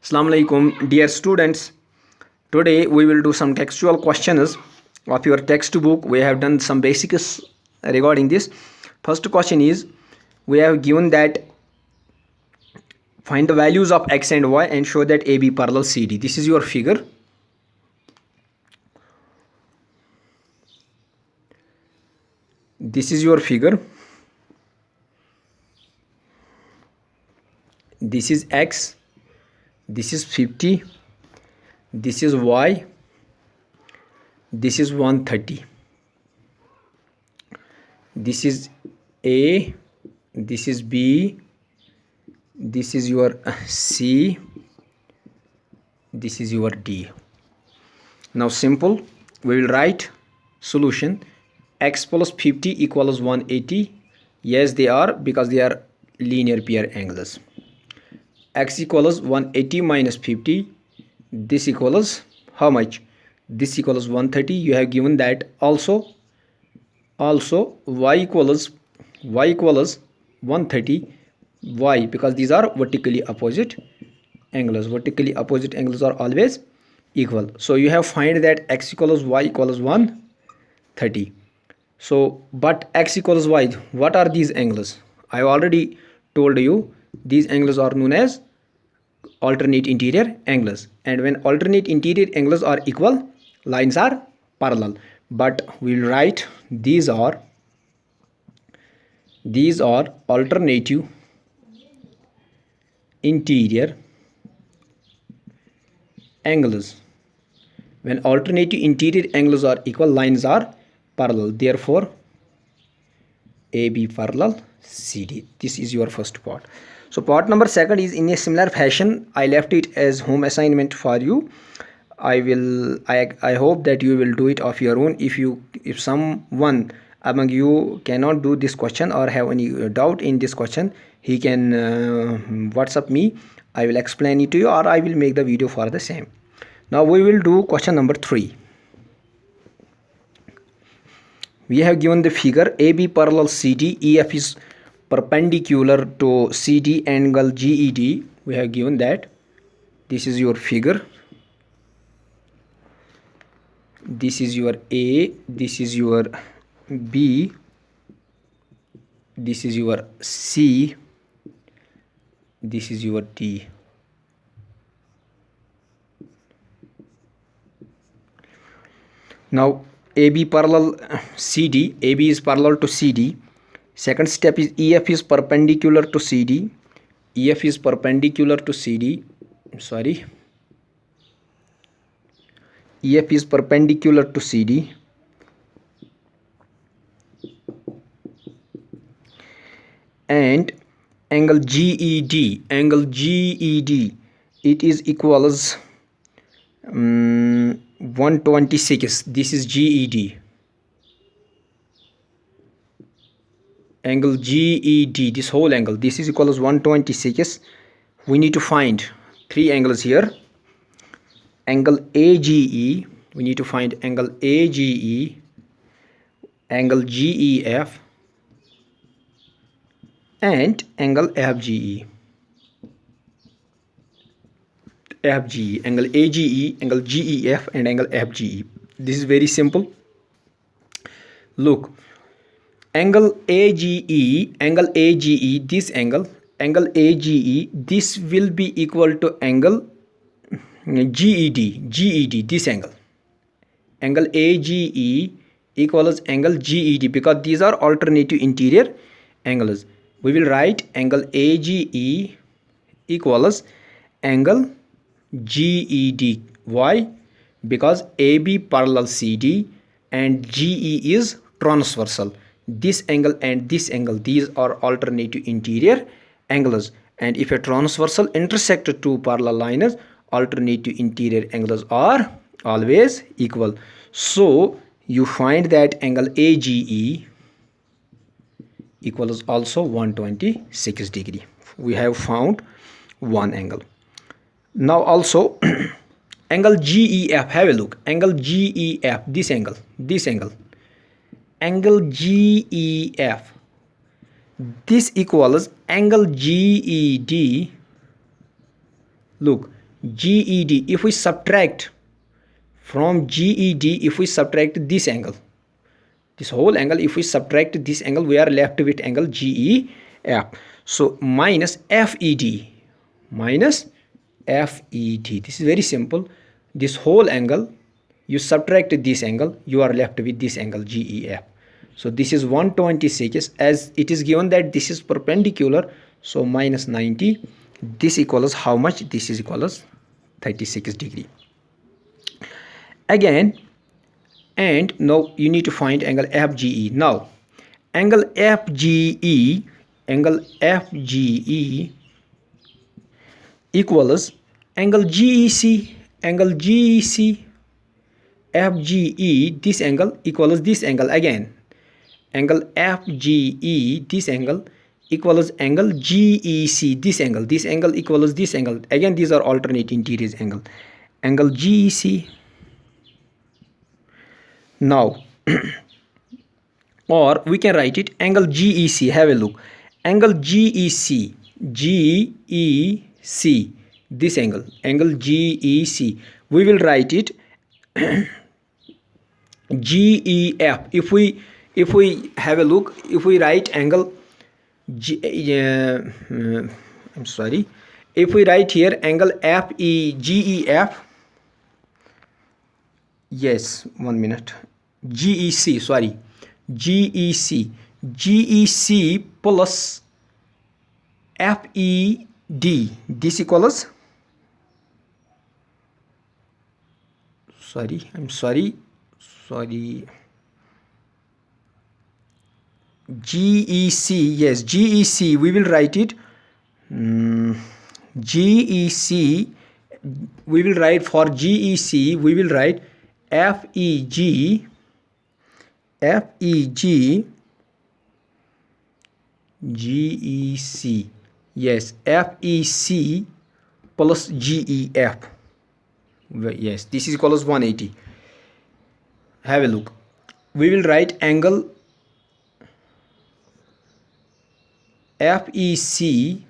Assalamu alaikum, dear students. Today we will do some textual questions of your textbook. We have done some basics regarding this. First question is, we have given that find the values of x and y and show that AB parallel CD. This is your figure. This is your figure. This is x. This is 50. This is y. This is 130. This is A. This is B. This is your C. This is your D. Now simple, we will write solution. X plus 50 equals 180. Yes, they are, because they are linear pair angles. X equals 180 minus 50. This equals how much? This equals 130. You have given that. Also y equals 130. Why? Because these are vertically opposite angles. Vertically opposite angles are always equal. So you have find that x equals y equals 130. So but x equals y, what are these angles? I have already told you these angles are known as alternate interior angles, and when alternate interior angles are equal, lines are parallel. But we will write these are alternative interior angles. When alternative interior angles are equal, lines are parallel. Therefore AB parallel CD. This is your first part. So part number second is in a similar fashion. I left it as home assignment for you. I hope that you will do it of your own. If someone among you cannot do this question or have any doubt in this question, he can WhatsApp me. I will explain it to you, or I will make the video for the same. Now we will do question number 3. We have given the figure AB parallel CD, EF is perpendicular to CD, angle GED. We have given that. This is your figure. This is your A, this is your B, this is your C, this is your D. Now AB parallel CD, AB is parallel to CD. Second step is EF is perpendicular to CD. EF is perpendicular to CD. Sorry. EF is perpendicular to CD. And angle GED, it is equals 126. This is GED. Angle GED, this whole angle, this is equals 126. We need to find three angles here. Angle AGE, we need to find angle AGE, angle GEF, and angle FGE. Angle AGE, angle GEF, and angle FGE. This is very simple. Look, angle AGE, this angle AGE, this will be equal to angle GED, this angle AGE equals angle GED, because these are alternative interior angles. We will write angle AGE equals angle GED. Why? Because AB parallel CD and GE is transversal. This angle and this angle, these are alternative interior angles, and if a transversal intersect two parallel lines, alternative interior angles are always equal. So you find that angle AGE equals also 126 degree. We have found one angle. Now also angle GEF, have a look. Angle GEF, this angle angle GEF, this equals angle GED. Look, GED, if we subtract from GED, if we subtract this angle, this whole angle, if we subtract this angle, we are left with angle GEF. So minus FED, minus FED. This is very simple. This whole angle, you subtract this angle, you are left with this angle GEF. So this is 126, as it is given that this is perpendicular, so minus 90. This equals how much? This is equals 36 degree. Again, and now you need to find angle FGE. Now angle FGE equals angle GEC, FGE, this angle equals this angle. Again, angle FGE, this angle equals angle GEC, this angle equals this angle. Again, these are alternate interiors angle. Angle GEC. Now or we can write it angle GEC. Have a look. Angle GEC, this angle GEC, we will write it GEF. If we have a look, if we write angle if we write here angle GEF, yes, 1 minute, GEC, sorry, GEC plus FED, this equals, sorry, GEC, yes, GEC, we will write it GEC, we will write for GEC, we will write FEG, GEC, yes, FEC plus GEF, yes, this is equals 180. Have a look. We will write angle FEC,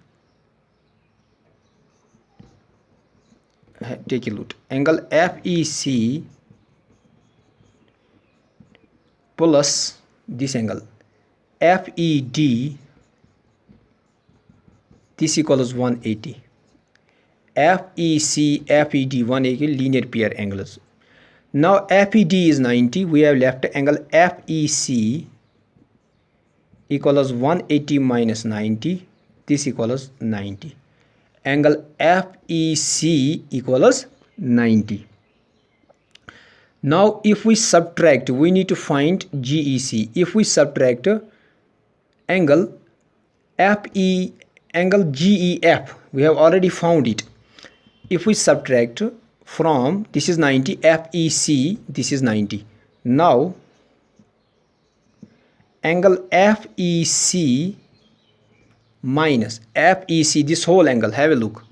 take a look, angle FEC plus this angle FED, this equals 180. FEC, FED, 180 linear pair angles. Now FED is 90, we have left angle FEC equals 180 minus 90, this equals 90. Angle FEC equals 90. Now if we subtract, we need to find GEC. If we subtract angle GEF, we have already found it. If we subtract from, this is 90, FEC, this is 90. Now angle FEC minus FEC, this whole angle, have a look,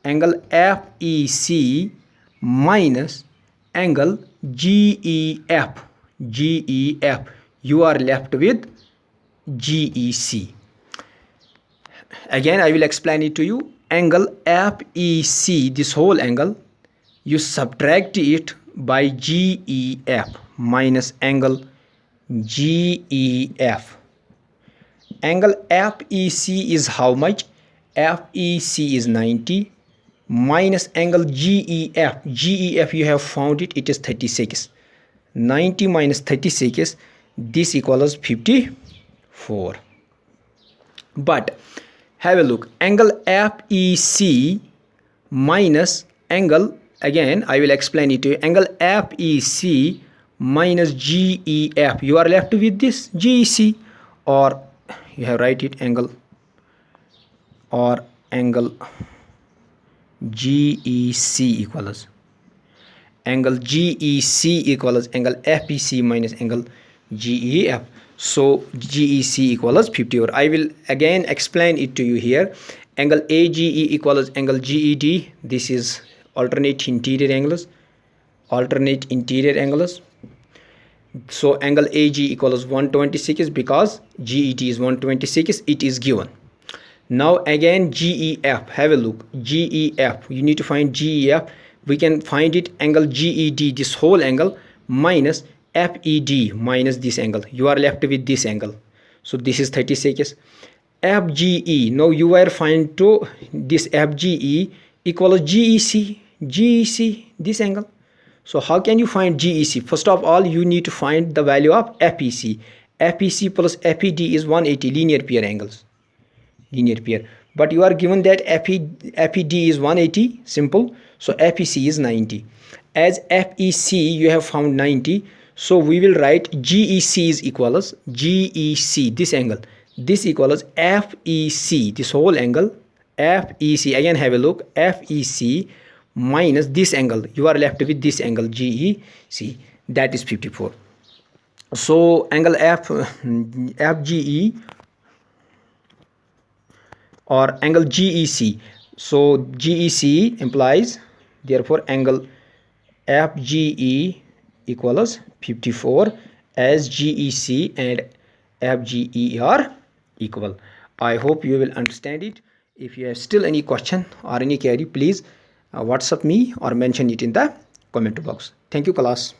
angle FEC minus angle GEF, you are left with GEC. Again, I will explain it to you. Angle FEC, this whole angle, you subtract it by GEF minus angle GEF. Angle FEC is how much? FEC is 90 minus angle GEF, you have found it, it is 36. 90 minus 36, this equals 54. But have a look, angle FEC minus angle, again I will explain it to you, angle FEC minus GEF, you are left with this GEC, or you have write it angle, or angle GEC equals angle angle FEC minus angle GEF. So GEC equals 54. I will again explain it to you here. Angle AGE equals angle GED. This is alternate interior angles. So angle AG equals 126 because GED is 126. It is given. Now again GEF, have a look. GEF, you need to find GEF. We can find it angle GED, this whole angle, minus FED, minus this angle. You are left with this angle. So this is 36. FGE, now you are find to this FGE equals GEC. GEC, this angle. So how can you find GEC? First of all, you need to find the value of FEC. FEC plus FED is 180 linear pair angles. Linear pair. But you are given that FED is 180, simple. So FEC is 90. As FEC you have found 90. So we will write GEC is equals GEC, this angle. This equals FEC, this whole angle. FEC, again have a look. FEC minus this angle. You are left with this angle GEC. That is 54. So angle FGE or angle GEC. So GEC implies, therefore angle FGE equals 54, as GEC and FGE are equal. I hope you will understand it. If you have still any question or any query, please WhatsApp me or mention it in the comment box. Thank you, class.